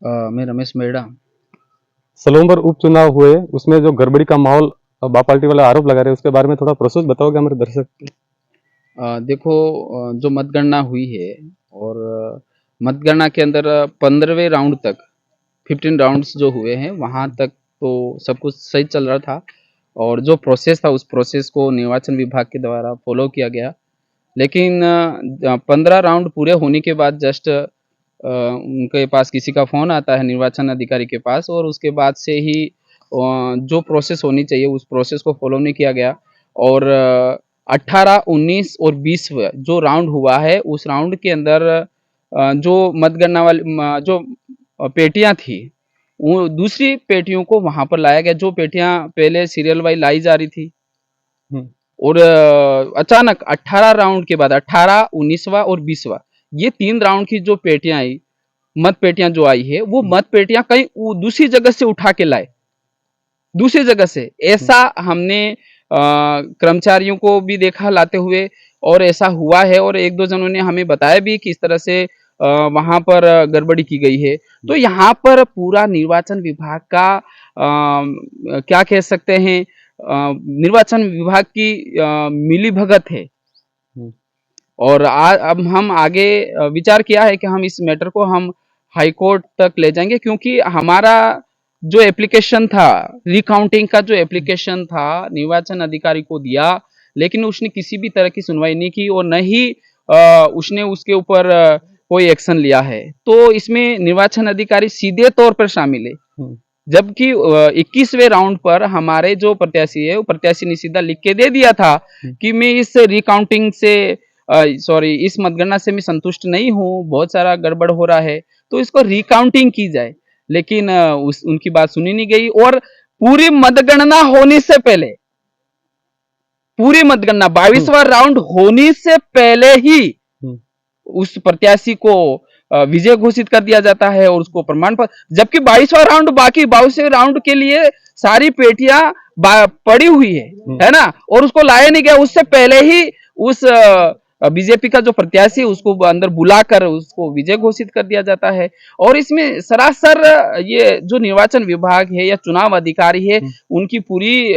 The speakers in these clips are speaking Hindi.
मैं रमेश मेड़ा। सलोमबर उपचुनाव हुए, उसमें जो गड़बड़ी का माहौल बा पार्टी वाले आरोप लगा रहे हैं, उसके बारे में थोड़ा प्रोसेस बताओगे हमारे दर्शक को? देखो, जो मतगणना हुई है और मतगणना के अंदर 15वें राउंड तक 15 राउंड्स जो हुए हैं वहाँ तक तो सब कुछ सही चल रहा था और जो प्रोसेस था उस प्रोसेस को निर्वाचन विभाग के द्वारा फॉलो किया गया। लेकिन 15 राउंड पूरे होने के बाद जस्ट उनके पास किसी का फ़ोन आता है निर्वाचन अधिकारी के पास और उसके बाद से ही जो प्रोसेस होनी चाहिए उस प्रोसेस को फॉलो नहीं किया गया और 18, 19 और 20 जो राउंड हुआ है उस राउंड के अंदर जो मतगणना वाली जो पेटियां थी वो दूसरी पेटियों को वहां पर लाया गया जो पेटियां पहले सीरियल वाइज लाई जा रही थी और अचानक 18 राउंड के बाद 18, 19वां और 20वां ये 3 राउंड की जो पेटियां आई मत पेटियां जो आई है वो मत पेटियां कहीं दूसरी जगह से उठा के लाए, दूसरी जगह से। ऐसा हमने कर्मचारियों को भी देखा लाते हुए और ऐसा हुआ है और एक दो जनों ने हमें बताया भी कि इस तरह से वहां पर गड़बड़ी की गई है। तो यहाँ पर पूरा निर्वाचन विभाग का क्या कह सकते हैं, निर्वाचन विभाग की मिली भगत है और अब हम आगे विचार किया है कि हम इस मैटर को हम हाई कोर्ट तक ले जाएंगे क्योंकि हमारा जो एप्लीकेशन था रिकाउंटिंग का जो एप्लीकेशन था निर्वाचन अधिकारी को दिया लेकिन उसने किसी भी तरह की सुनवाई नहीं की और न ही उसने उसके ऊपर कोई एक्शन लिया है। तो इसमें निर्वाचन अधिकारी सीधे तौर पर शामिल है जबकि 21वें राउंड पर हमारे जो प्रत्याशी है वो प्रत्याशी ने सीधा लिख के दे दिया था कि मैं इस रिकाउंटिंग से सॉरी इस मतगणना से मैं संतुष्ट नहीं हूँ, बहुत सारा गड़बड़ हो रहा है तो इसको रिकाउंटिंग की जाए। लेकिन उनकी बात सुनी नहीं गई और पूरी मतगणना होने से पहले पूरी मतगणना 22वां राउंड होने से पहले ही उस प्रत्याशी को विजय घोषित कर दिया जाता है और उसको प्रमाण पत्र, जबकि 22वां राउंड बाकी 22वें राउंड के लिए सारी पेटियां पड़ी हुई है ना, और उसको लाया नहीं गया। उससे पहले ही उस बीजेपी का जो प्रत्याशी उसको अंदर बुलाकर उसको विजय घोषित कर दिया जाता है। और इसमें सरासर ये जो निर्वाचन विभाग है या चुनाव अधिकारी है उनकी पूरी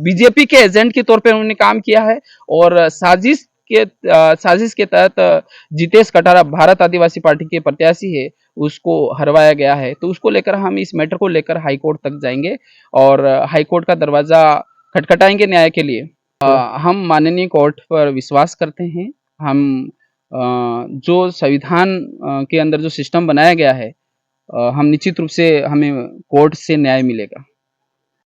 बीजेपी के एजेंट के तौर पर उन्होंने काम किया है और साजिश के तहत जितेश कटारा भारत आदिवासी पार्टी के प्रत्याशी है उसको हरवाया गया है। तो उसको लेकर हम इस मैटर को लेकर हाई कोर्ट तक जाएंगे और हाई कोर्ट का दरवाजा खटखटाएंगे न्याय के लिए। हम माननीय कोर्ट पर विश्वास करते हैं। हम जो संविधान के अंदर जो सिस्टम बनाया गया है हम निश्चित रूप से हमें कोर्ट से न्याय मिलेगा।